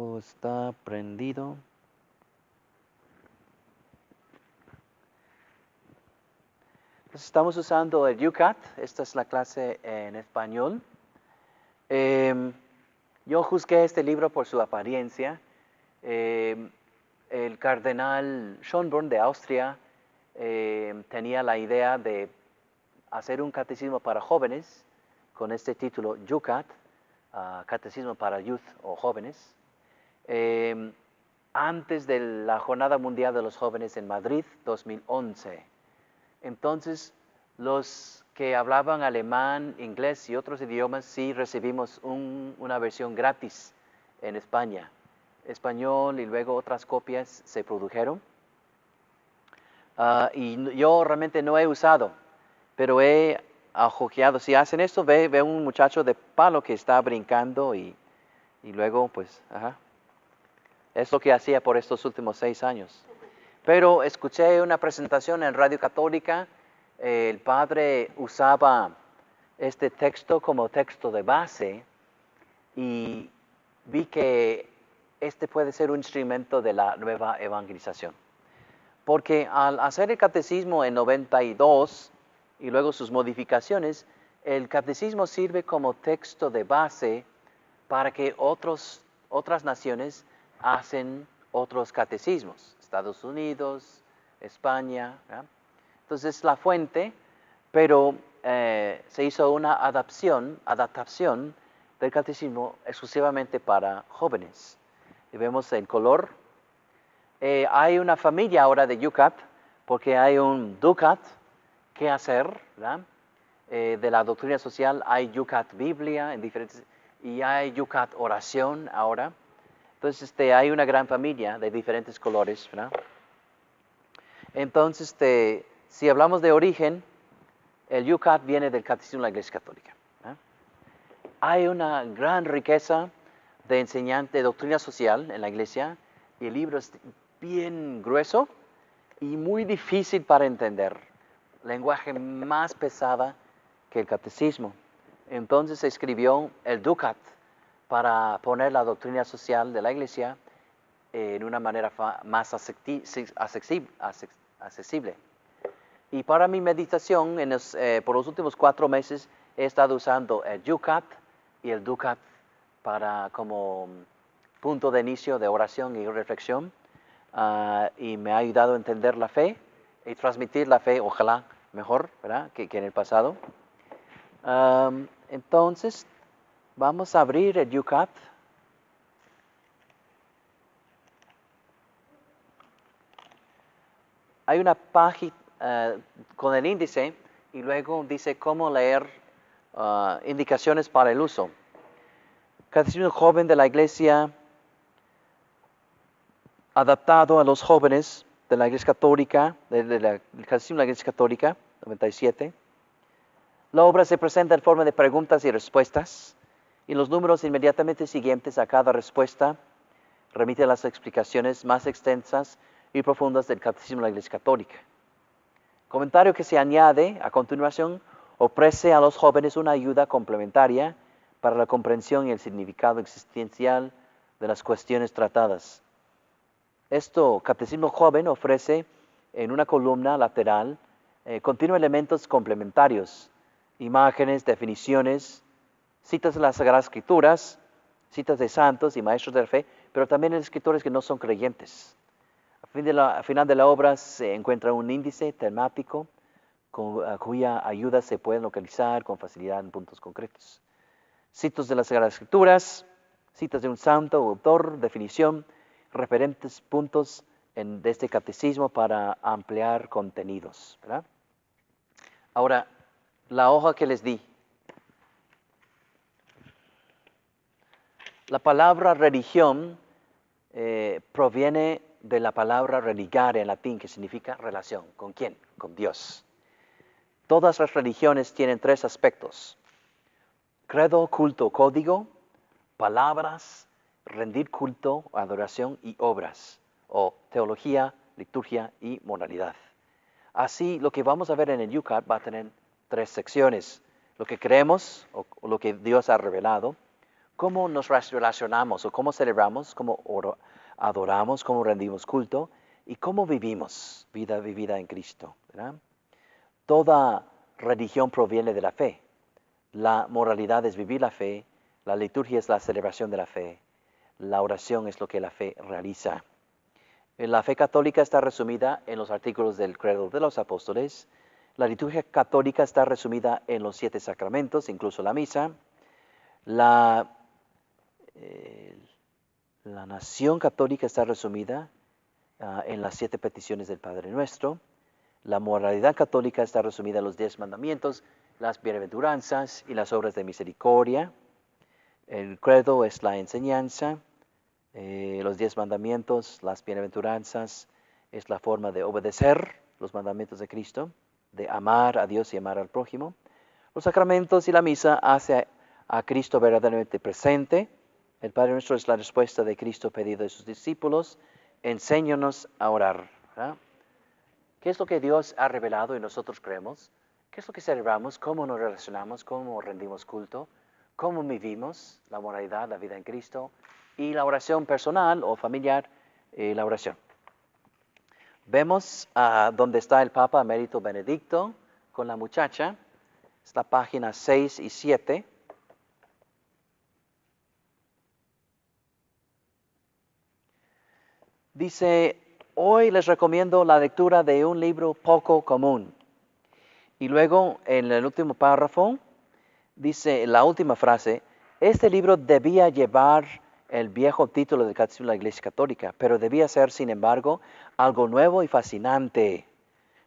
Está prendido. Estamos usando el UCAT. Esta es la clase en español. Yo juzgué este libro por su apariencia. El cardenal Schönborn de Austria tenía la idea de hacer un catecismo para jóvenes con este título UCAT, Catecismo para Youth o Jóvenes, antes de la Jornada Mundial de los Jóvenes en Madrid, 2011. Entonces, los que hablaban alemán, inglés y otros idiomas, sí recibimos una versión gratis en España. Español y luego otras copias se produjeron. Y yo realmente no he usado, pero he ojeado. Si hacen esto, ve un muchacho de palo que está brincando y luego, pues, es lo que hacía por estos últimos 6 años. Pero escuché una presentación en Radio Católica. El padre usaba este texto como texto de base y vi que este puede ser un instrumento de la nueva evangelización. Porque al hacer el catecismo en 92 y luego sus modificaciones, el catecismo sirve como texto de base para que otras naciones hacen otros catecismos. Estados Unidos, España. ¿verdad? Entonces la fuente, pero se hizo una adaptación del catecismo exclusivamente para jóvenes. Y vemos el color. Hay una familia ahora de UCAT, porque hay un DUCAT, ¿qué hacer? ¿verdad? De la doctrina social hay UCAT Biblia en diferentes, y hay UCAT Oración ahora. Entonces hay una gran familia de diferentes colores. ¿verdad? Entonces, si hablamos de origen, el UCAT viene del Catecismo de la Iglesia Católica. ¿verdad? Hay una gran riqueza de enseñanza de doctrina social en la Iglesia y el libro es bien grueso y muy difícil para entender. Lenguaje más pesada que el catecismo. Entonces se escribió el DUCAT para poner la doctrina social de la Iglesia en una manera más accesible. Y para mi meditación, por los últimos 4 meses, he estado usando el UCAT y el DUCAT como punto de inicio de oración y reflexión. Y me ha ayudado a entender la fe y transmitir la fe, ojalá mejor, ¿verdad? que en el pasado. Entonces, vamos a abrir el UCAT. Hay una página con el índice y luego dice cómo leer indicaciones para el uso. Catecismo joven de la Iglesia, adaptado a los jóvenes de la Iglesia Católica, del Catecismo de la Iglesia Católica, 97. La obra se presenta en forma de preguntas y respuestas, y los números inmediatamente siguientes a cada respuesta remiten las explicaciones más extensas y profundas del Catecismo de la Iglesia Católica. Comentario que se añade a continuación ofrece a los jóvenes una ayuda complementaria para la comprensión y el significado existencial de las cuestiones tratadas. Catecismo Joven ofrece en una columna lateral contiene elementos complementarios, imágenes, definiciones, citas de las Sagradas Escrituras, citas de santos y maestros de la fe, pero también de escritores que no son creyentes. Al final de la obra se encuentra un índice temático cuya ayuda se puede localizar con facilidad en puntos concretos. Citas de las Sagradas Escrituras, citas de un santo o autor, definición, referentes puntos de este catecismo para ampliar contenidos. ¿verdad? Ahora, la hoja que les di. La palabra religión proviene de la palabra religare en latín, que significa relación. ¿Con quién? Con Dios. Todas las religiones tienen 3 aspectos. Credo, culto, código, palabras, rendir culto, adoración y obras, o teología, liturgia y moralidad. Así, lo que vamos a ver en el UCAT va a tener 3 secciones. Lo que creemos, o lo que Dios ha revelado, cómo nos relacionamos o cómo celebramos, cómo adoramos, cómo rendimos culto y cómo vivimos vida vivida en Cristo, ¿verdad? Toda religión proviene de la fe. La moralidad es vivir la fe, la liturgia es la celebración de la fe, la oración es lo que la fe realiza. La fe católica está resumida en los artículos del Credo de los Apóstoles. La liturgia católica está resumida en los 7 sacramentos, incluso la misa. La nación católica está resumida en las 7 peticiones del Padre Nuestro. La moralidad católica está resumida en los 10 mandamientos, las bienaventuranzas y las obras de misericordia. El credo es la enseñanza, los 10 mandamientos, las bienaventuranzas, es la forma de obedecer los mandamientos de Cristo, de amar a Dios y amar al prójimo. Los sacramentos y la misa hace a Cristo verdaderamente presente. El Padre Nuestro es la respuesta de Cristo pedido de sus discípulos. Enséñanos a orar, ¿verdad? ¿Qué es lo que Dios ha revelado y nosotros creemos? ¿Qué es lo que celebramos? ¿Cómo nos relacionamos? ¿Cómo rendimos culto? ¿Cómo vivimos la moralidad, la vida en Cristo? Y la oración personal o familiar, la oración. Vemos dónde está el Papa Emérito Benedicto con la muchacha. Es la página 6 y 7. Dice, hoy les recomiendo la lectura de un libro poco común. Y luego, en el último párrafo, dice la última frase, este libro debía llevar el viejo título del Catecismo de la Iglesia Católica, pero debía ser, sin embargo, algo nuevo y fascinante.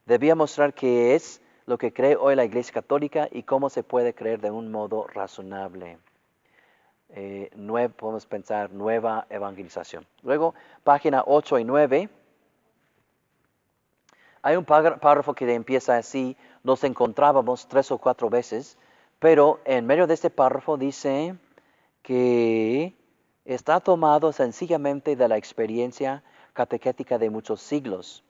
Debía mostrar qué es lo que cree hoy la Iglesia Católica y cómo se puede creer de un modo razonable. Podemos pensar nueva evangelización. Luego, página 8 y 9. Hay un párrafo que empieza así, nos encontrábamos 3 o 4 veces, pero en medio de este párrafo dice que está tomado sencillamente de la experiencia catequética de muchos siglos.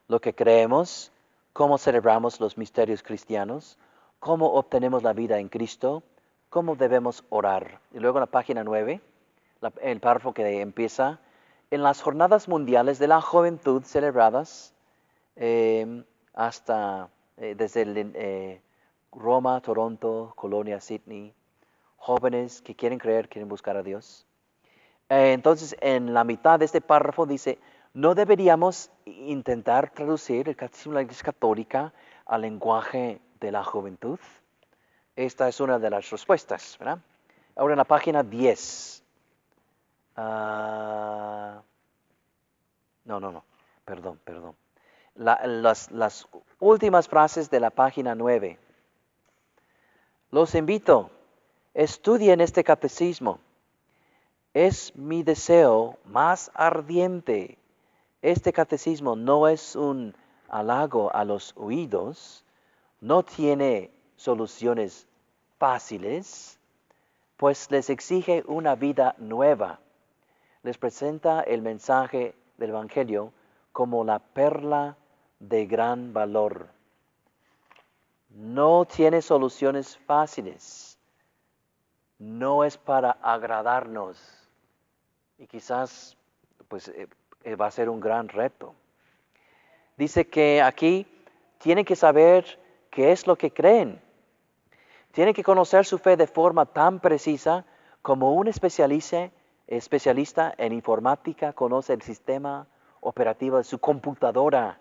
Lo que creemos, cómo celebramos los misterios cristianos, cómo obtenemos la vida en Cristo, cómo debemos orar. Y luego en la página 9, el párrafo que empieza, en las jornadas mundiales de la juventud celebradas hasta desde Roma, Toronto, Colonia, Sydney, jóvenes que quieren creer, quieren buscar a Dios. Entonces, en la mitad de este párrafo dice, no deberíamos intentar traducir el Catecismo de la Iglesia Católica al lenguaje de la juventud. Esta es una de las respuestas, ¿verdad? Ahora en la página 10. Perdón. Las últimas frases de la página 9. Los invito, estudien este catecismo. Es mi deseo más ardiente. Este catecismo no es un halago a los oídos, no tiene soluciones fáciles, pues les exige una vida nueva. Les presenta el mensaje del Evangelio como la perla de gran valor. No tiene soluciones fáciles. No es para agradarnos. Y quizás pues, va a ser un gran reto. Dice que aquí tienen que saber qué es lo que creen. Tienen que conocer su fe de forma tan precisa como un especialista en informática conoce el sistema operativo de su computadora.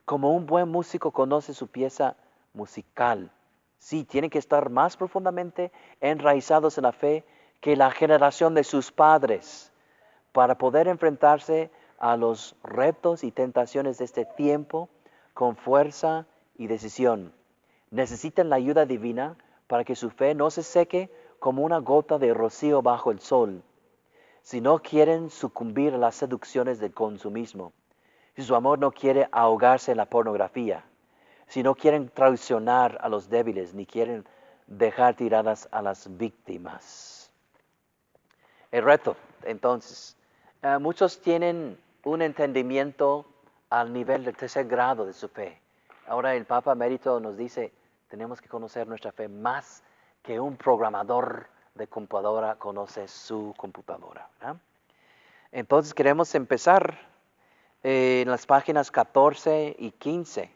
Como un buen músico conoce su pieza musical. Sí, tienen que estar más profundamente enraizados en la fe que la generación de sus padres para poder enfrentarse a los retos y tentaciones de este tiempo con fuerza y decisión. Necesitan la ayuda divina para que su fe no se seque como una gota de rocío bajo el sol. Si no quieren sucumbir a las seducciones del consumismo, si su amor no quiere ahogarse en la pornografía, si no quieren traicionar a los débiles, ni quieren dejar tiradas a las víctimas. El reto, entonces, muchos tienen un entendimiento al nivel del 3er grado de su fe. Ahora el Papa Emérito nos dice, tenemos que conocer nuestra fe más que un programador de computadora conoce su computadora, ¿verdad? Entonces queremos empezar en las páginas 14 y 15.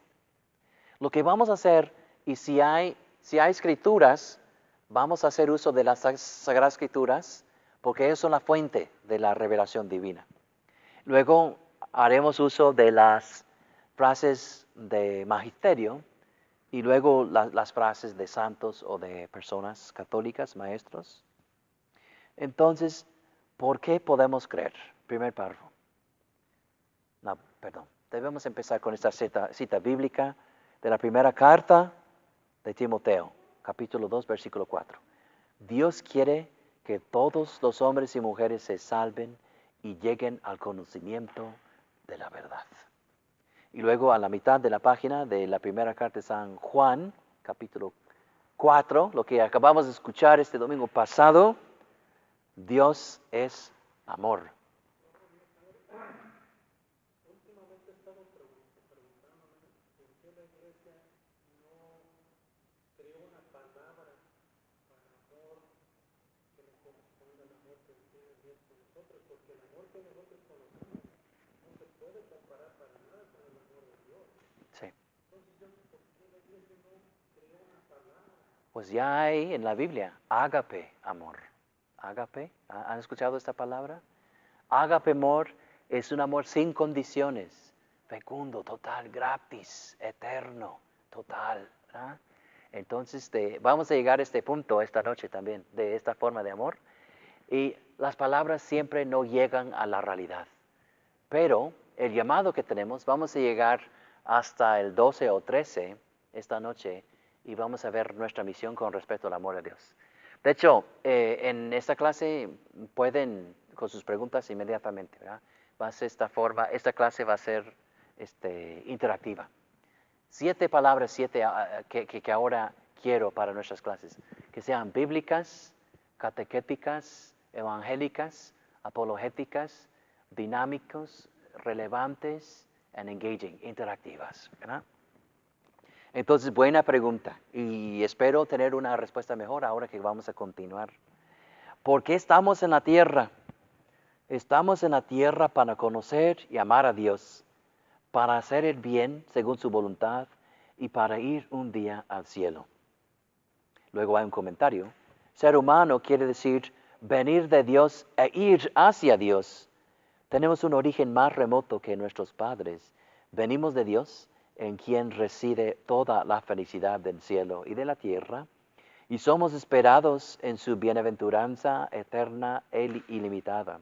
Lo que vamos a hacer, y si hay escrituras, vamos a hacer uso de las Sagradas Escrituras, porque ellas son la fuente de la revelación divina. Luego haremos uso de las frases de magisterio y luego las frases de santos o de personas católicas, maestros. Entonces, ¿por qué podemos creer? Primer párrafo. No, perdón. Debemos empezar con esta cita bíblica de la primera carta de Timoteo, capítulo 2, versículo 4. Dios quiere que todos los hombres y mujeres se salven y lleguen al conocimiento de la verdad. Y luego a la mitad de la página de la primera carta de San Juan, capítulo 4, lo que acabamos de escuchar este domingo pasado, Dios es amor. Sí. Pues ya hay en la Biblia, ágape, amor. Ágape, ¿han escuchado esta palabra? Ágape amor es un amor sin condiciones, fecundo, total, gratis, eterno, total. ¿Verdad? Entonces vamos a llegar a este punto esta noche también, de esta forma de amor. Y las palabras siempre no llegan a la realidad. Pero el llamado que tenemos, vamos a llegar hasta el 12 o 13 esta noche y vamos a ver nuestra misión con respecto al amor a Dios. De hecho, en esta clase pueden, con sus preguntas inmediatamente, ¿verdad? Va a ser esta clase va a ser interactiva. 7 palabras, que ahora quiero para nuestras clases, que sean bíblicas, catequéticas, evangélicas, apologéticas, dinámicos, relevantes and engaging, interactivas, ¿verdad? Entonces, buena pregunta y espero tener una respuesta mejor ahora que vamos a continuar. ¿Por qué estamos en la tierra? Estamos en la tierra para conocer y amar a Dios, para hacer el bien según su voluntad y para ir un día al cielo. Luego hay un comentario. Ser humano quiere decir venir de Dios e ir hacia Dios. Tenemos un origen más remoto que nuestros padres. Venimos de Dios, en quien reside toda la felicidad del cielo y de la tierra, y somos esperados en su bienaventuranza eterna e ilimitada.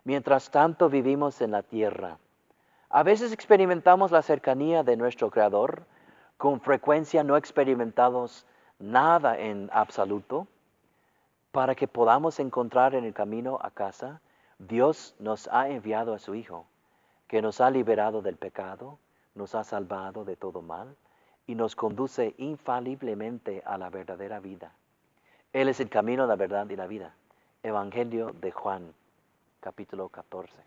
Mientras tanto vivimos en la tierra. A veces experimentamos la cercanía de nuestro Creador, con frecuencia no experimentamos nada en absoluto. Para que podamos encontrar en el camino a casa, Dios nos ha enviado a su Hijo, que nos ha liberado del pecado, nos ha salvado de todo mal y nos conduce infaliblemente a la verdadera vida. Él es el camino, la verdad y la vida. Evangelio de Juan, capítulo 14.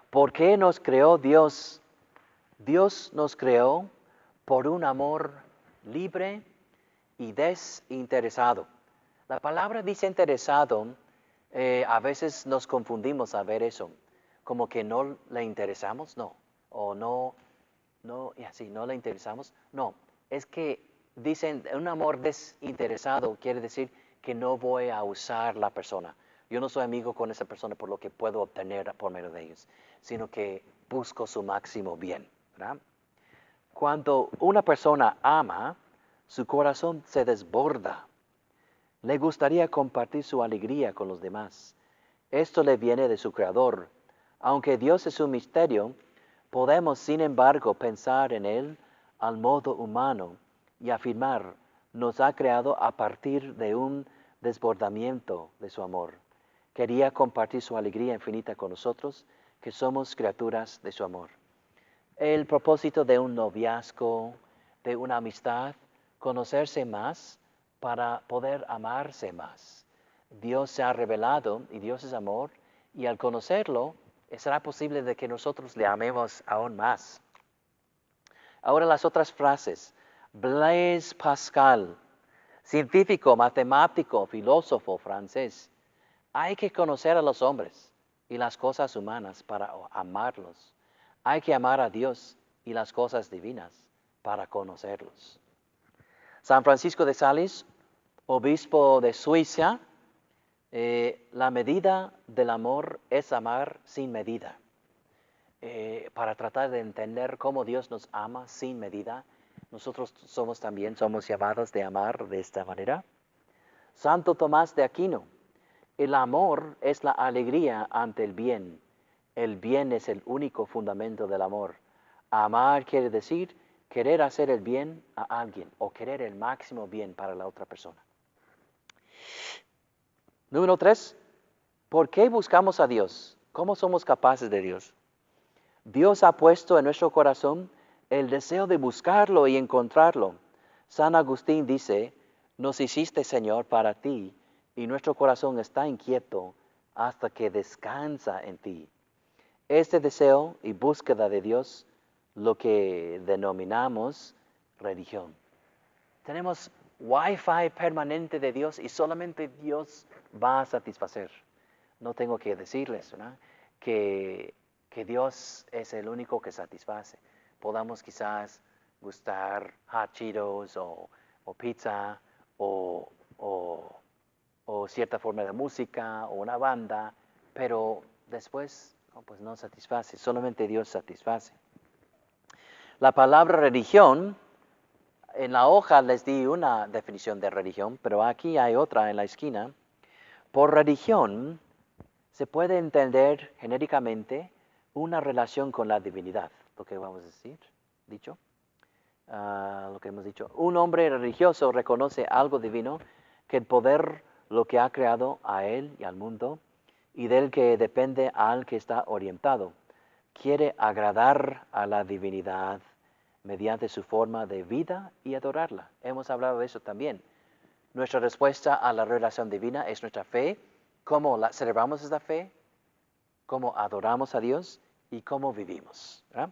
¿Por qué nos creó Dios? Dios nos creó por un amor libre y desinteresado. La palabra desinteresado, a veces nos confundimos a ver eso, como que no le interesamos, no, o no le interesamos, no, es que dicen un amor desinteresado quiere decir que no voy a usar la persona. Yo no soy amigo con esa persona por lo que puedo obtener por medio de ellos, sino que busco su máximo bien, ¿verdad? Cuando una persona ama, su corazón se desborda. Le gustaría compartir su alegría con los demás. Esto le viene de su Creador. Aunque Dios es un misterio, podemos, sin embargo, pensar en Él al modo humano y afirmar, nos ha creado a partir de un desbordamiento de su amor. Quería compartir su alegría infinita con nosotros, que somos criaturas de su amor. El propósito de un noviazgo, de una amistad, conocerse más para poder amarse más. Dios se ha revelado y Dios es amor, y al conocerlo, será posible de que nosotros le amemos aún más. Ahora las otras frases. Blaise Pascal, científico, matemático, filósofo francés. Hay que conocer a los hombres y las cosas humanas para amarlos. Hay que amar a Dios y las cosas divinas para conocerlos. San Francisco de Sales, obispo de Suiza, la medida del amor es amar sin medida. Para tratar de entender cómo Dios nos ama sin medida, nosotros somos llamados de amar de esta manera. Santo Tomás de Aquino, el amor es la alegría ante el bien. El bien es el único fundamento del amor. Amar quiere decir querer hacer el bien a alguien o querer el máximo bien para la otra persona. Número 3, ¿por qué buscamos a Dios? ¿Cómo somos capaces de Dios? Dios ha puesto en nuestro corazón el deseo de buscarlo y encontrarlo. San Agustín dice, nos hiciste, Señor, para ti, y nuestro corazón está inquieto hasta que descansa en ti. Este deseo y búsqueda de Dios, lo que denominamos religión. Tenemos Wi-Fi permanente de Dios y solamente Dios va a satisfacer. No tengo que decirles, ¿verdad?, que Dios es el único que satisface. Podamos quizás gustar hot Cheetos o pizza o cierta forma de música o una banda, pero después pues no satisface, solamente Dios satisface. La palabra religión, en la hoja les di una definición de religión, pero aquí hay otra en la esquina. Por religión se puede entender genéricamente una relación con la divinidad, lo que vamos a decir, lo que hemos dicho. Un hombre religioso reconoce algo divino, que el poder lo que ha creado a él y al mundo, y del que depende al que está orientado. Quiere agradar a la divinidad mediante su forma de vida y adorarla. Hemos hablado de eso también. Nuestra respuesta a la relación divina es nuestra fe, cómo celebramos esta fe, cómo adoramos a Dios y cómo vivimos, ¿verdad?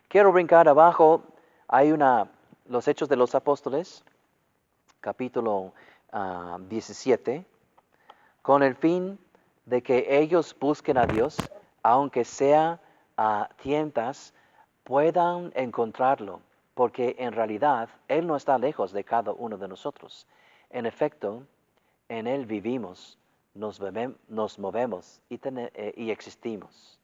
Quiero brincar abajo, hay los Hechos de los Apóstoles, capítulo 17, con el fin de que ellos busquen a Dios, aunque sea a tientas, puedan encontrarlo, porque en realidad Él no está lejos de cada uno de nosotros. En efecto, en Él vivimos, nos movemos y existimos.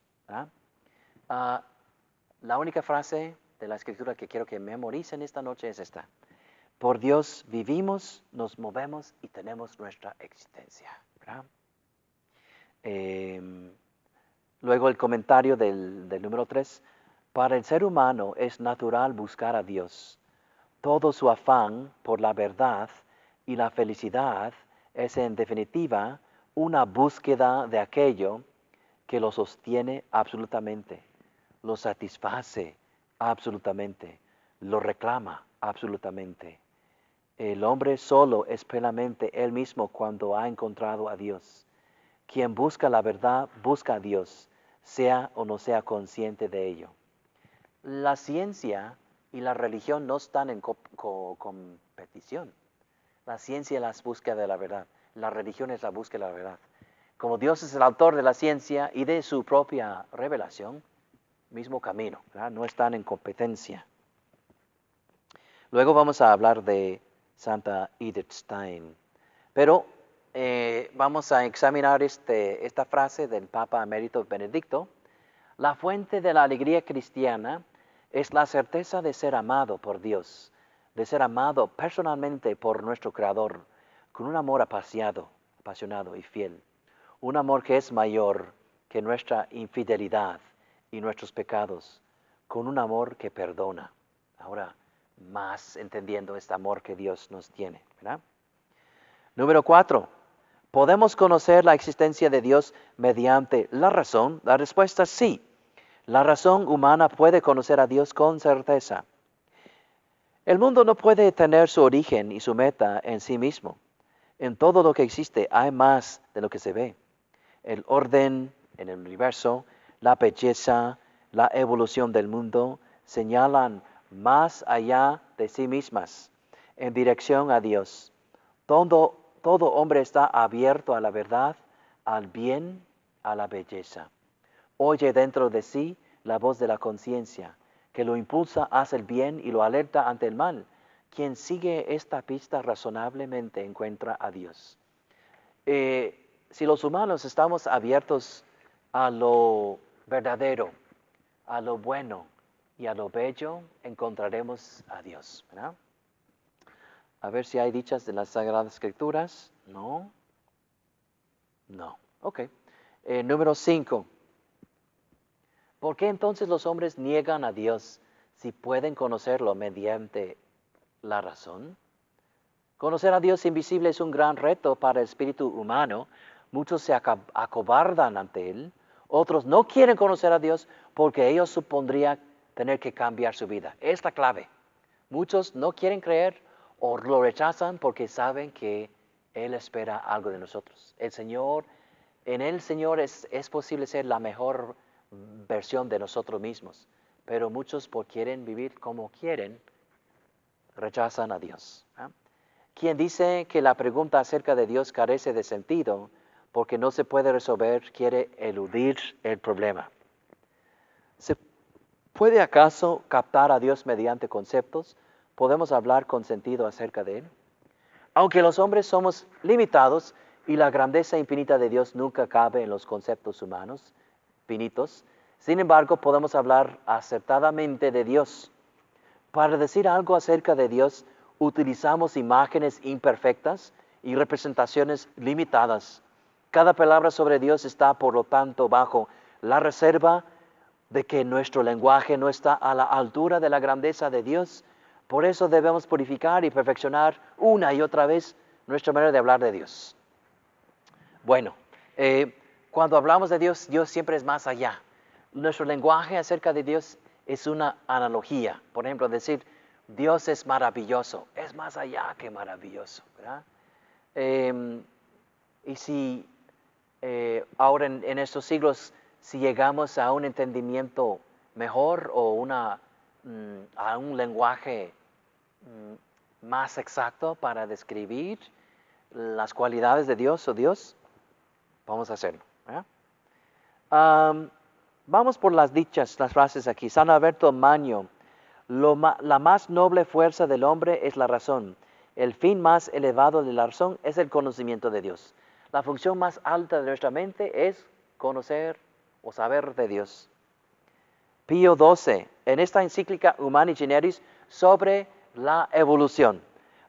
La única frase de la Escritura que quiero que memoricen esta noche es esta: por Dios vivimos, nos movemos y tenemos nuestra existencia. Luego el comentario del número 3. Para el ser humano es natural buscar a Dios. Todo su afán por la verdad y la felicidad es en definitiva una búsqueda de aquello que lo sostiene absolutamente, lo satisface absolutamente, lo reclama absolutamente. El hombre solo es plenamente él mismo cuando ha encontrado a Dios. Quien busca la verdad busca a Dios, sea o no sea consciente de ello. La ciencia y la religión no están en competición. La ciencia es la búsqueda de la verdad. La religión es la búsqueda de la verdad. Como Dios es el autor de la ciencia y de su propia revelación, mismo camino, ¿verdad? No están en competencia. Luego vamos a hablar de Santa Edith Stein. Pero vamos a examinar esta frase del Papa Emérito Benedicto. La fuente de la alegría cristiana es la certeza de ser amado por Dios, de ser amado personalmente por nuestro Creador, con un amor apasionado y fiel. Un amor que es mayor que nuestra infidelidad y nuestros pecados, con un amor que perdona. Ahora, más entendiendo este amor que Dios nos tiene, ¿verdad? Número 4. ¿Podemos conocer la existencia de Dios mediante la razón? La respuesta es sí. La razón humana puede conocer a Dios con certeza. El mundo no puede tener su origen y su meta en sí mismo. En todo lo que existe hay más de lo que se ve. El orden en el universo, la belleza, la evolución del mundo señalan más allá de sí mismas, en dirección a Dios. Todo hombre está abierto a la verdad, al bien, a la belleza. Oye dentro de sí la voz de la conciencia, que lo impulsa hacia el bien y lo alerta ante el mal. Quien sigue esta pista razonablemente encuentra a Dios. Si los humanos estamos abiertos a lo verdadero, a lo bueno y a lo bello, encontraremos a Dios, ¿verdad? A ver si hay dichas de las Sagradas Escrituras. No. No. Ok. Número 5. ¿Por qué entonces los hombres niegan a Dios si pueden conocerlo mediante la razón? Conocer a Dios invisible es un gran reto para el espíritu humano. Muchos se acobardan ante Él. Otros no quieren conocer a Dios porque ellos supondrían tener que cambiar su vida. Es la clave. Muchos no quieren creer o lo rechazan porque saben que Él espera algo de nosotros. En el Señor es posible ser la mejor versión de nosotros mismos, pero muchos por quieren vivir como quieren, rechazan a Dios. Quien dice que la pregunta acerca de Dios carece de sentido porque no se puede resolver, quiere eludir el problema. ¿Se puede acaso captar a Dios mediante conceptos? ¿Podemos hablar con sentido acerca de Él? Aunque los hombres somos limitados y la grandeza infinita de Dios nunca cabe en los conceptos humanos finitos, sin embargo podemos hablar acertadamente de Dios. Para decir algo acerca de Dios, utilizamos imágenes imperfectas y representaciones limitadas. Cada palabra sobre Dios está, por lo tanto, bajo la reserva de que nuestro lenguaje no está a la altura de la grandeza de Dios. Por eso debemos purificar y perfeccionar una y otra vez nuestra manera de hablar de Dios. Bueno, cuando hablamos de Dios, Dios siempre es más allá. Nuestro lenguaje acerca de Dios es una analogía. Por ejemplo, decir, Dios es maravilloso, es más allá que maravilloso, ¿verdad? Y si ahora en estos siglos, si llegamos a un entendimiento mejor o a un lenguaje más exacto para describir las cualidades de Dios o Dios, vamos a hacerlo, ¿verdad? Vamos por las dichas, las frases aquí. San Alberto Magno, la más noble fuerza del hombre es la razón. El fin más elevado de la razón es el conocimiento de Dios. La función más alta de nuestra mente es conocer o saber de Dios. Pío XII, en esta encíclica Humani Generis sobre la evolución.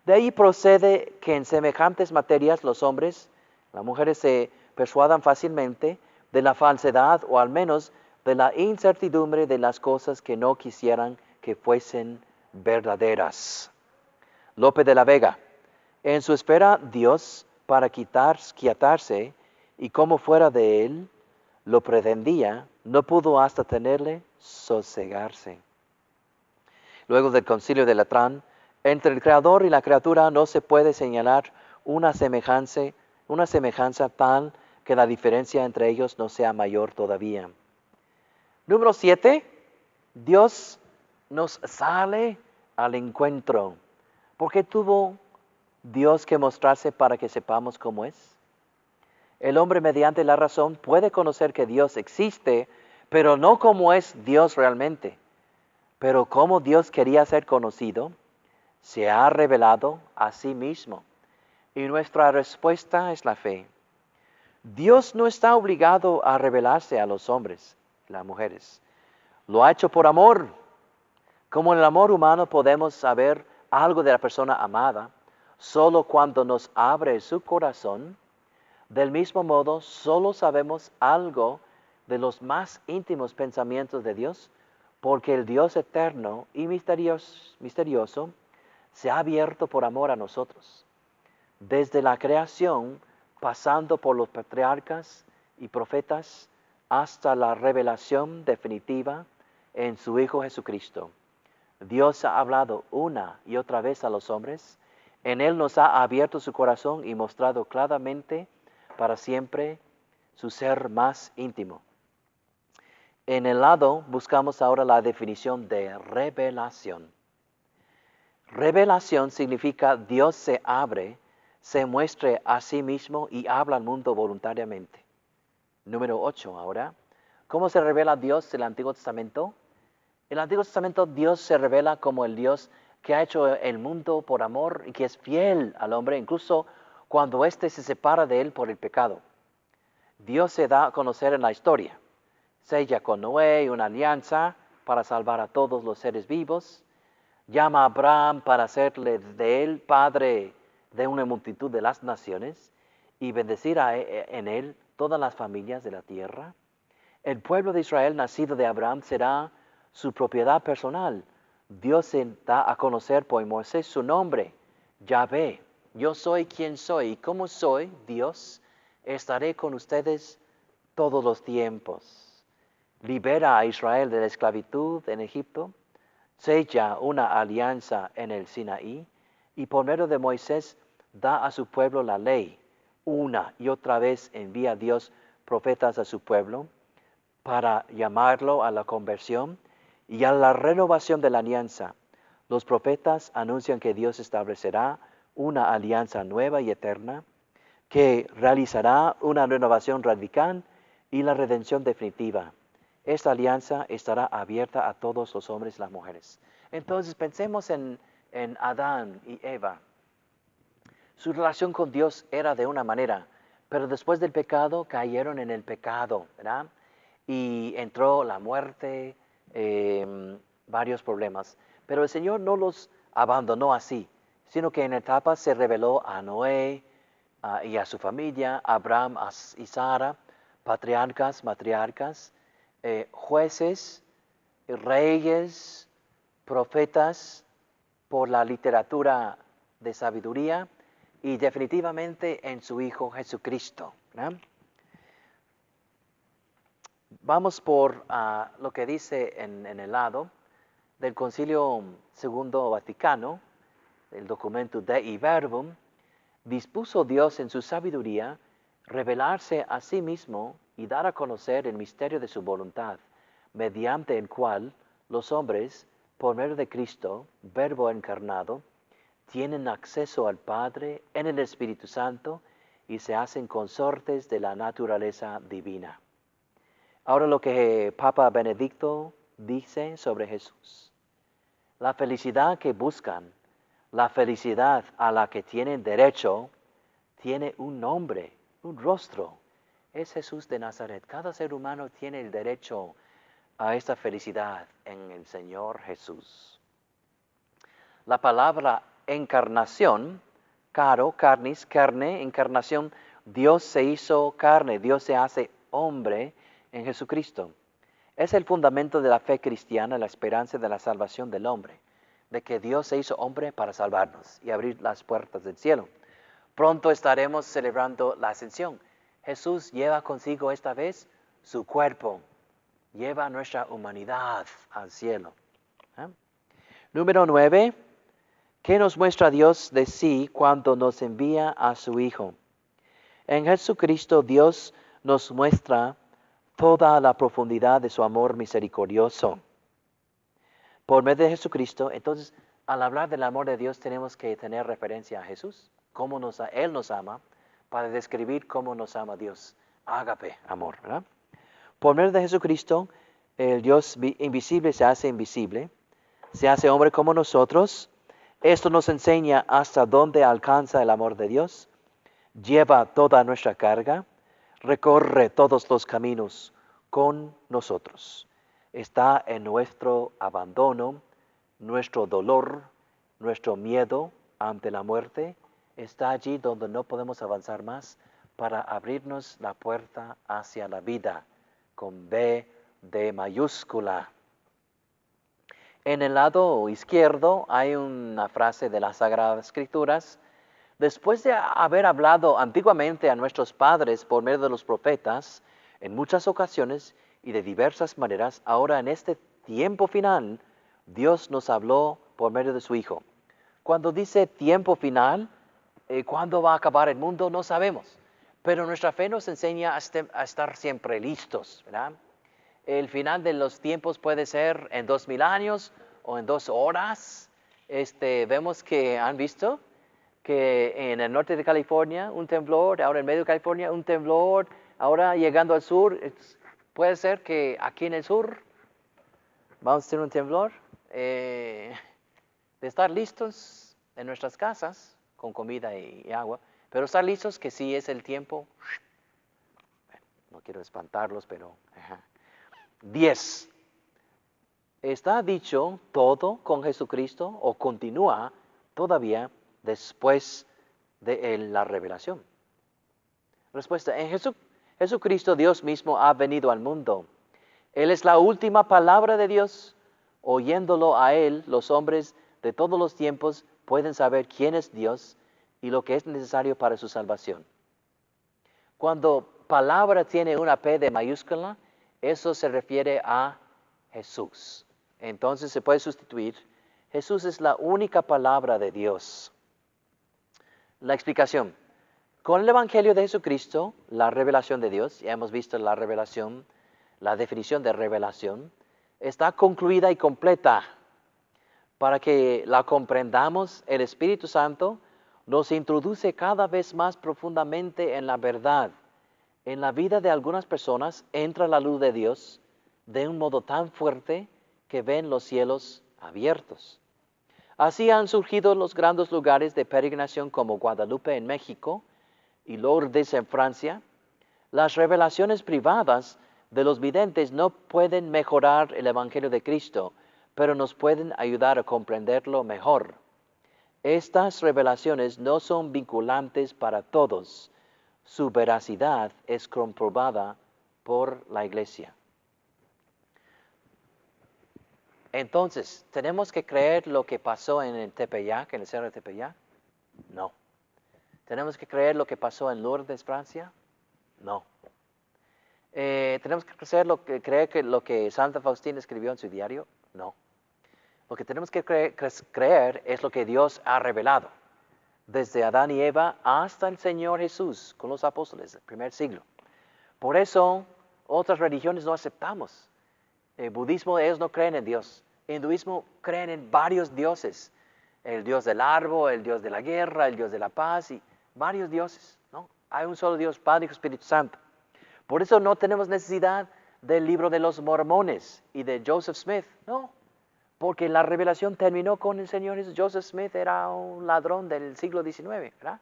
De ahí procede que en semejantes materias los hombres, las mujeres se persuadan fácilmente de la falsedad o al menos de la incertidumbre de las cosas que no quisieran que fuesen verdaderas. Lope de la Vega, en su espera Dios para quietarse y como fuera de él lo pretendía, no pudo hasta tenerle sosegarse. Luego del Concilio de Letrán, entre el Creador y la criatura no se puede señalar una semejanza tal que la diferencia entre ellos no sea mayor todavía. Número 7, Dios nos sale al encuentro. ¿Por qué tuvo Dios que mostrarse para que sepamos cómo es? El hombre mediante la razón puede conocer que Dios existe, pero no como es Dios realmente. Pero como Dios quería ser conocido, se ha revelado a sí mismo. Y nuestra respuesta es la fe. Dios no está obligado a revelarse a los hombres, las mujeres. Lo ha hecho por amor. Como en el amor humano podemos saber algo de la persona amada, solo cuando nos abre su corazón. Del mismo modo, solo sabemos algo de los más íntimos pensamientos de Dios, porque el Dios eterno y misterioso se ha abierto por amor a nosotros. Desde la creación, pasando por los patriarcas y profetas, hasta la revelación definitiva en su Hijo Jesucristo. Dios ha hablado una y otra vez a los hombres. En Él nos ha abierto su corazón y mostrado claramente para siempre su ser más íntimo. En el lado buscamos ahora la definición de revelación. Revelación significa Dios se abre se muestre a sí mismo y habla al mundo voluntariamente. Número 8 ahora. ¿Cómo se revela Dios en el Antiguo Testamento? En el Antiguo Testamento Dios se revela como el Dios que ha hecho el mundo por amor y que es fiel al hombre, incluso cuando éste se separa de él por el pecado. Dios se da a conocer en la historia. Sella con Noé una alianza para salvar a todos los seres vivos. Llama a Abraham para hacerle de él padre de una multitud de las naciones y bendecir en él todas las familias de la tierra. El pueblo de Israel nacido de Abraham será su propiedad personal. Dios se da a conocer por Moisés su nombre, Yahvé. Yo soy quien soy, y como soy Dios, estaré con ustedes todos los tiempos. Libera a Israel de la esclavitud en Egipto, sella una alianza en el Sinaí, y por medio de Moisés da a su pueblo la ley. Una y otra vez envía a Dios profetas a su pueblo para llamarlo a la conversión y a la renovación de la alianza. Los profetas anuncian que Dios establecerá una alianza nueva y eterna, que realizará una renovación radical y la redención definitiva. Esta alianza estará abierta a todos los hombres y las mujeres. Entonces pensemos en Adán y Eva. Su relación con Dios era de una manera, pero después del pecado cayeron en el pecado, ¿verdad? Y entró la muerte, varios problemas. Pero el Señor no los abandonó así, sino que en etapas se reveló a Noé y a su familia, a Abraham y Sara, patriarcas, matriarcas, jueces, reyes, profetas, por la literatura de sabiduría y definitivamente en su Hijo Jesucristo, ¿verdad? Vamos por lo que dice en el lado del Concilio Segundo Vaticano, el documento Dei Verbum. Dispuso Dios en su sabiduría revelarse a sí mismo y dar a conocer el misterio de su voluntad, mediante el cual los hombres, por medio de Cristo, Verbo encarnado, tienen acceso al Padre en el Espíritu Santo y se hacen consortes de la naturaleza divina. Ahora lo que Papa Benedicto dice sobre Jesús. La felicidad que buscan, la felicidad a la que tienen derecho, tiene un nombre, un rostro. Es Jesús de Nazaret. Cada ser humano tiene el derecho a esta felicidad en el Señor Jesús. La palabra encarnación, caro, carnis, carne, encarnación, Dios se hizo carne, Dios se hace hombre en Jesucristo. Es el fundamento de la fe cristiana, la esperanza de la salvación del hombre, de que Dios se hizo hombre para salvarnos y abrir las puertas del cielo. Pronto estaremos celebrando la ascensión. Jesús lleva consigo esta vez su cuerpo, lleva nuestra humanidad al cielo. Número 9. ¿Qué nos muestra Dios de sí cuando nos envía a su Hijo? En Jesucristo Dios nos muestra toda la profundidad de su amor misericordioso. Por medio de Jesucristo, entonces, al hablar del amor de Dios tenemos que tener referencia a Jesús, cómo Él nos ama, para describir cómo nos ama Dios. Ágape, amor, ¿verdad? Por medio de Jesucristo, el Dios invisible se hace invisible, se hace hombre como nosotros. Esto nos enseña hasta dónde alcanza el amor de Dios, lleva toda nuestra carga, recorre todos los caminos con nosotros. Está en nuestro abandono, nuestro dolor, nuestro miedo ante la muerte. Está allí donde no podemos avanzar más para abrirnos la puerta hacia la vida, con B de mayúscula. En el lado izquierdo hay una frase de las Sagradas Escrituras. Después de haber hablado antiguamente a nuestros padres por medio de los profetas, en muchas ocasiones y de diversas maneras, ahora en este tiempo final, Dios nos habló por medio de su Hijo. Cuando dice tiempo final, ¿cuándo va a acabar el mundo? No sabemos. Pero nuestra fe nos enseña a estar siempre listos, ¿verdad? El final de los tiempos puede ser en 2000 años o en 2 horas. Vemos que han visto que en el norte de California un temblor, ahora en medio de California un temblor, ahora llegando al sur, puede ser que aquí en el sur vamos a tener un temblor. De estar listos en nuestras casas con comida y agua, pero estar listos que si es el tiempo, no quiero espantarlos, pero 10. ¿Está dicho todo con Jesucristo o continúa todavía después de la revelación? Respuesta, en Jesucristo Dios mismo ha venido al mundo. Él es la última palabra de Dios. Oyéndolo a Él, los hombres de todos los tiempos pueden saber quién es Dios y lo que es necesario para su salvación. Cuando palabra tiene una P de mayúscula, eso se refiere a Jesús. Entonces se puede sustituir. Jesús es la única palabra de Dios. La explicación. Con el Evangelio de Jesucristo, la revelación de Dios, ya hemos visto la revelación, la definición de revelación, está concluida y completa. Para que la comprendamos, el Espíritu Santo nos introduce cada vez más profundamente en la verdad. En la vida de algunas personas entra la luz de Dios de un modo tan fuerte que ven los cielos abiertos. Así han surgido los grandes lugares de peregrinación como Guadalupe en México y Lourdes en Francia. Las revelaciones privadas de los videntes no pueden mejorar el Evangelio de Cristo, pero nos pueden ayudar a comprenderlo mejor. Estas revelaciones no son vinculantes para todos. Su veracidad es comprobada por la Iglesia. Entonces, ¿tenemos que creer lo que pasó en el Tepeyac, en el Cerro de Tepeyac? No. ¿Tenemos que creer lo que pasó en Lourdes, Francia? No. ¿Tenemos que creer que lo que Santa Faustina escribió en su diario? No. Lo que tenemos que creer es lo que Dios ha revelado. Desde Adán y Eva hasta el Señor Jesús con los apóstoles del primer siglo. Por eso, otras religiones no aceptamos. El budismo, ellos no creen en Dios. El hinduismo creen en varios dioses. El Dios del árbol, el Dios de la guerra, el Dios de la paz y varios dioses, ¿no? Hay un solo Dios, Padre, Hijo, Espíritu Santo. Por eso no tenemos necesidad del libro de los mormones y de Joseph Smith, no. Porque la revelación terminó con el Señor Jesús. Joseph Smith era un ladrón del siglo XIX, ¿verdad?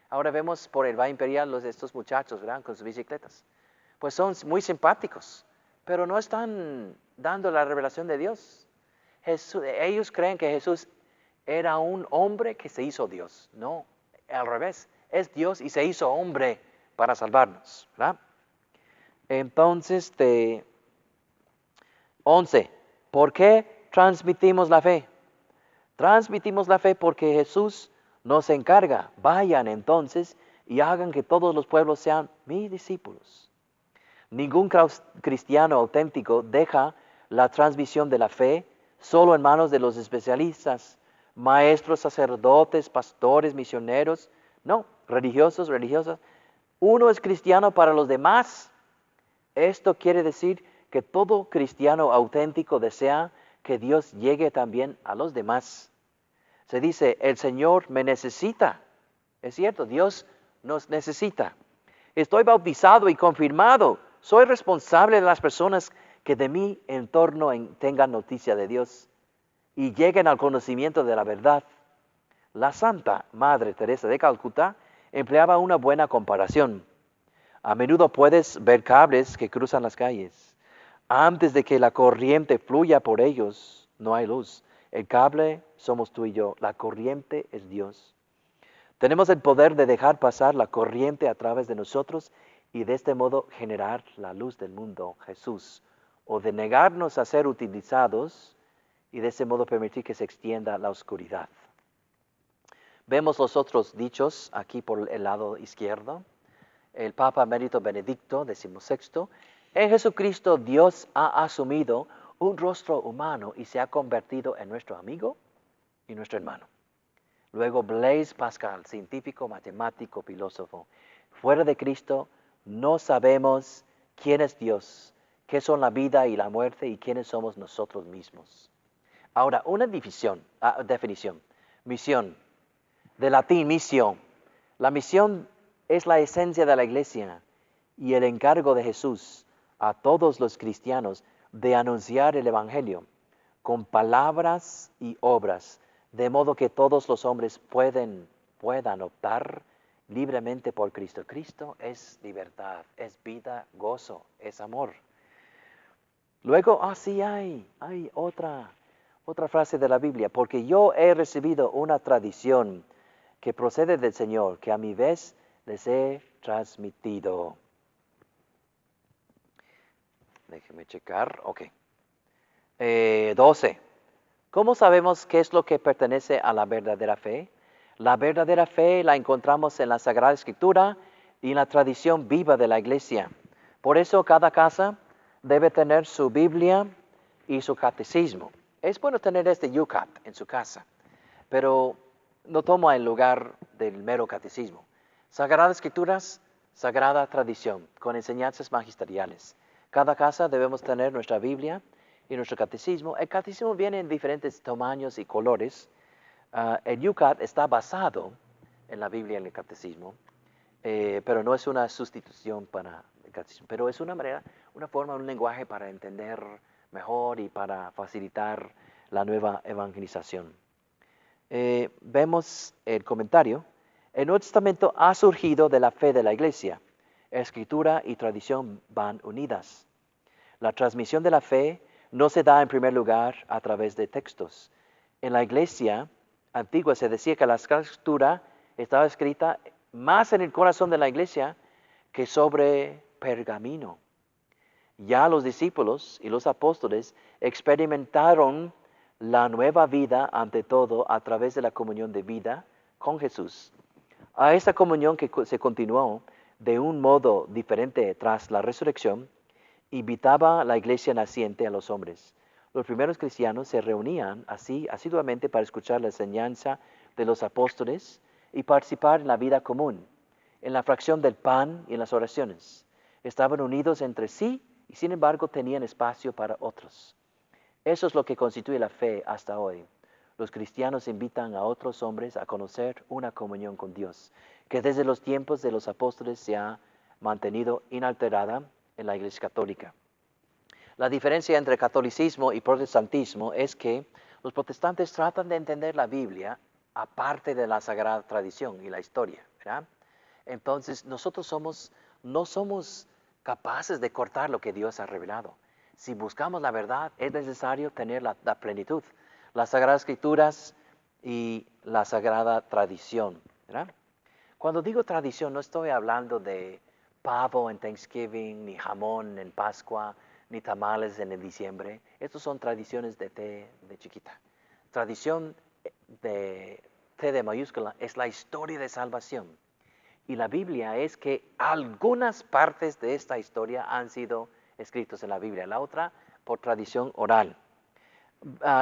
Ahora vemos por el Valle Imperial estos muchachos, ¿verdad? Con sus bicicletas. Pues son muy simpáticos, pero no están dando la revelación de Dios. Ellos creen que Jesús era un hombre que se hizo Dios. No, al revés. Es Dios y se hizo hombre para salvarnos, ¿verdad? Entonces, 11. ¿Por qué transmitimos la fe? Transmitimos la fe porque Jesús nos encarga. Vayan entonces y hagan que todos los pueblos sean mis discípulos. Ningún cristiano auténtico deja la transmisión de la fe solo en manos de los especialistas, maestros, sacerdotes, pastores, misioneros, no, religiosos, religiosas. Uno es cristiano para los demás. Esto quiere decir que todo cristiano auténtico desea que Dios llegue también a los demás. Se dice, el Señor me necesita. Es cierto, Dios nos necesita. Estoy bautizado y confirmado. Soy responsable de las personas que de mi entorno tengan noticia de Dios y lleguen al conocimiento de la verdad. La Santa Madre Teresa de Calcuta empleaba una buena comparación. A menudo puedes ver cables que cruzan las calles. Antes de que la corriente fluya por ellos, no hay luz. El cable somos tú y yo. La corriente es Dios. Tenemos el poder de dejar pasar la corriente a través de nosotros y de este modo generar la luz del mundo, Jesús. O de negarnos a ser utilizados y de ese modo permitir que se extienda la oscuridad. Vemos los otros dichos aquí por el lado izquierdo. El Papa Emérito Benedicto XVI. En Jesucristo Dios ha asumido un rostro humano y se ha convertido en nuestro amigo y nuestro hermano. Luego Blaise Pascal, científico, matemático, filósofo. Fuera de Cristo no sabemos quién es Dios, qué son la vida y la muerte y quiénes somos nosotros mismos. Ahora, una definición. Misión. De latín, misión. La misión es la esencia de la iglesia y el encargo de Jesús a todos los cristianos de anunciar el Evangelio con palabras y obras, de modo que todos los hombres puedan optar libremente por Cristo. Cristo es libertad, es vida, gozo, es amor. Luego, sí hay otra frase de la Biblia, porque yo he recibido una tradición que procede del Señor, que a mi vez les he transmitido. Déjeme checar, ok. 12. ¿Cómo sabemos qué es lo que pertenece a la verdadera fe? La verdadera fe la encontramos en la Sagrada Escritura y en la tradición viva de la iglesia. Por eso cada casa debe tener su Biblia y su catecismo. Es bueno tener este UCAT en su casa, pero no toma el lugar del mero catecismo. Sagradas Escrituras, sagrada tradición, con enseñanzas magisteriales. Cada casa debemos tener nuestra Biblia y nuestro catecismo. El catecismo viene en diferentes tamaños y colores. El UCAT está basado en la Biblia y el catecismo, pero no es una sustitución para el catecismo, pero es una manera, una forma, un lenguaje para entender mejor y para facilitar la nueva evangelización. Vemos el comentario. El Nuevo Testamento ha surgido de la fe de la iglesia. Escritura y tradición van unidas. La transmisión de la fe no se da en primer lugar a través de textos. En la iglesia antigua se decía que la Escritura estaba escrita más en el corazón de la iglesia que sobre pergamino. Ya los discípulos y los apóstoles experimentaron la nueva vida ante todo a través de la comunión de vida con Jesús. A esa comunión que se continuó de un modo diferente tras la resurrección, invitaba a la iglesia naciente a los hombres. Los primeros cristianos se reunían así asiduamente para escuchar la enseñanza de los apóstoles y participar en la vida común, en la fracción del pan y en las oraciones. Estaban unidos entre sí y sin embargo tenían espacio para otros. Eso es lo que constituye la fe hasta hoy. Los cristianos invitan a otros hombres a conocer una comunión con Dios, que desde los tiempos de los apóstoles se ha mantenido inalterada en la Iglesia Católica. La diferencia entre catolicismo y protestantismo es que los protestantes tratan de entender la Biblia aparte de la sagrada tradición y la historia, ¿verdad? Entonces nosotros no somos capaces de cortar lo que Dios ha revelado. Si buscamos la verdad, es necesario tener la plenitud, las sagradas escrituras y la sagrada tradición, ¿verdad? Cuando digo tradición, no estoy hablando de pavo en Thanksgiving, ni jamón en Pascua, ni tamales en el diciembre. Estas son tradiciones de té de chiquita. Tradición de T de mayúscula es la historia de salvación. Y la Biblia es que algunas partes de esta historia han sido escritas en la Biblia, la otra por tradición oral.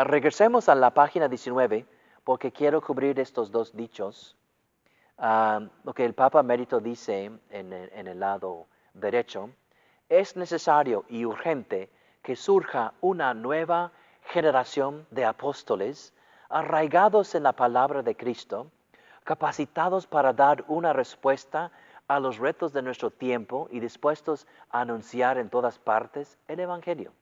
Regresemos a la página 19 porque quiero cubrir estos dos dichos. Lo que el Papa Emérito dice en el lado derecho, es necesario y urgente que surja una nueva generación de apóstoles arraigados en la palabra de Cristo, capacitados para dar una respuesta a los retos de nuestro tiempo y dispuestos a anunciar en todas partes el Evangelio.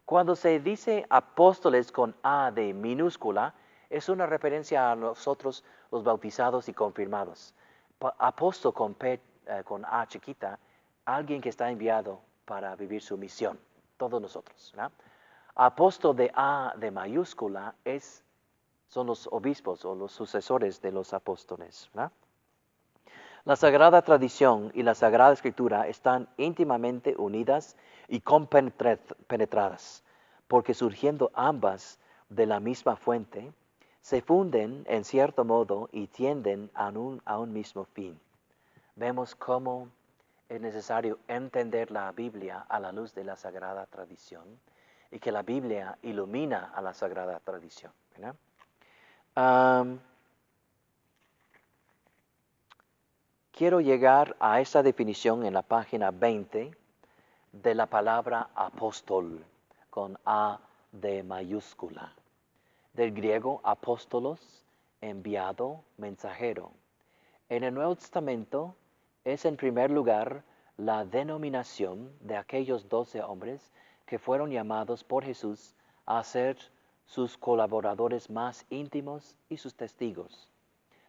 Cuando se dice apóstoles con A de minúscula, es una referencia a nosotros los bautizados y confirmados. Apóstol con A chiquita, alguien que está enviado para vivir su misión, todos nosotros, ¿verdad? Apóstol de A de mayúscula son los obispos o los sucesores de los apóstoles, ¿verdad? La sagrada tradición y la sagrada escritura están íntimamente unidas y compenetradas, porque surgiendo ambas de la misma fuente, se funden en cierto modo y tienden a un mismo fin. Vemos cómo es necesario entender la Biblia a la luz de la sagrada tradición y que la Biblia ilumina a la sagrada tradición, ¿verdad? Quiero llegar a esa definición en la página 20 de la palabra apóstol con A de mayúscula. Del griego apóstolos enviado, mensajero. En el Nuevo Testamento es en primer lugar la denominación de aquellos 12 hombres que fueron llamados por Jesús a ser sus colaboradores más íntimos y sus testigos.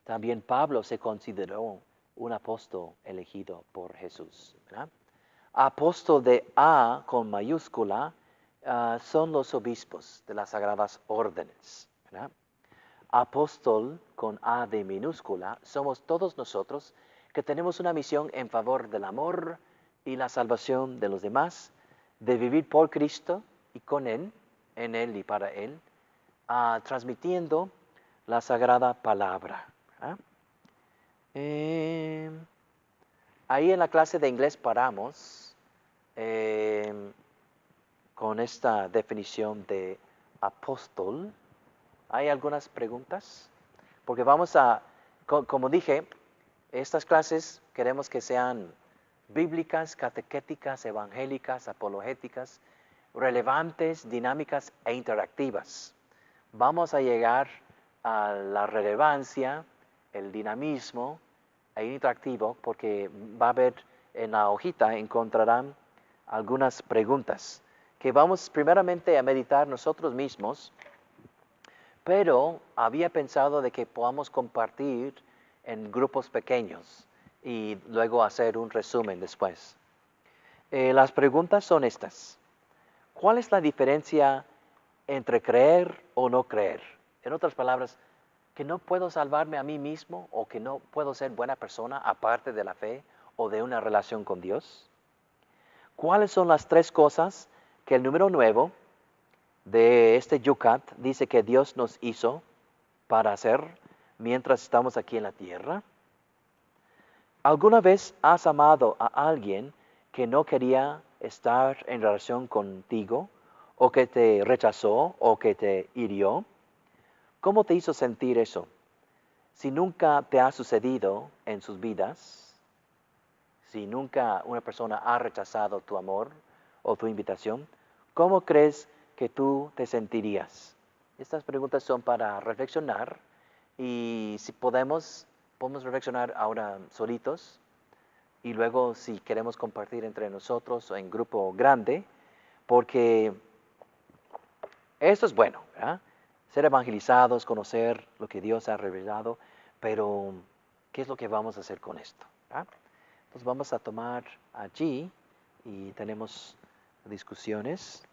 También Pablo se consideró un apóstol elegido por Jesús, ¿verdad? Apóstol de A con mayúscula son los obispos de las sagradas órdenes, ¿verdad? Apóstol con A de minúscula somos todos nosotros que tenemos una misión en favor del amor y la salvación de los demás, de vivir por Cristo y con Él, en Él y para Él, transmitiendo la sagrada palabra, ¿verdad? Ahí en la clase de inglés paramos con esta definición de apóstol. ¿Hay algunas preguntas? Porque vamos a, como dije, estas clases queremos que sean bíblicas, catequéticas, evangélicas, apologéticas, relevantes, dinámicas e interactivas. Vamos a llegar a la relevancia, el dinamismo e interactivo, porque va a haber en la hojita, encontrarán algunas preguntas que vamos primeramente a meditar nosotros mismos, pero había pensado de que podamos compartir en grupos pequeños y luego hacer un resumen después. Las preguntas son estas. ¿Cuál es la diferencia entre creer o no creer? En otras palabras, que no puedo salvarme a mí mismo o que no puedo ser buena persona aparte de la fe o de una relación con Dios. ¿Cuáles son las 3 cosas que el número 9 de este Yucat dice que Dios nos hizo para hacer mientras estamos aquí en la tierra? ¿Alguna vez has amado a alguien que no quería estar en relación contigo o que te rechazó o que te hirió? ¿Cómo te hizo sentir eso? Si nunca te ha sucedido en sus vidas, si nunca una persona ha rechazado tu amor o tu invitación, ¿cómo crees que tú te sentirías? Estas preguntas son para reflexionar y si podemos reflexionar ahora solitos y luego si queremos compartir entre nosotros o en grupo grande, porque esto es bueno, ¿verdad? Ser evangelizados, conocer lo que Dios ha revelado, pero ¿qué es lo que vamos a hacer con esto? ¿Verdad? Entonces vamos a tomar allí y tenemos discusiones.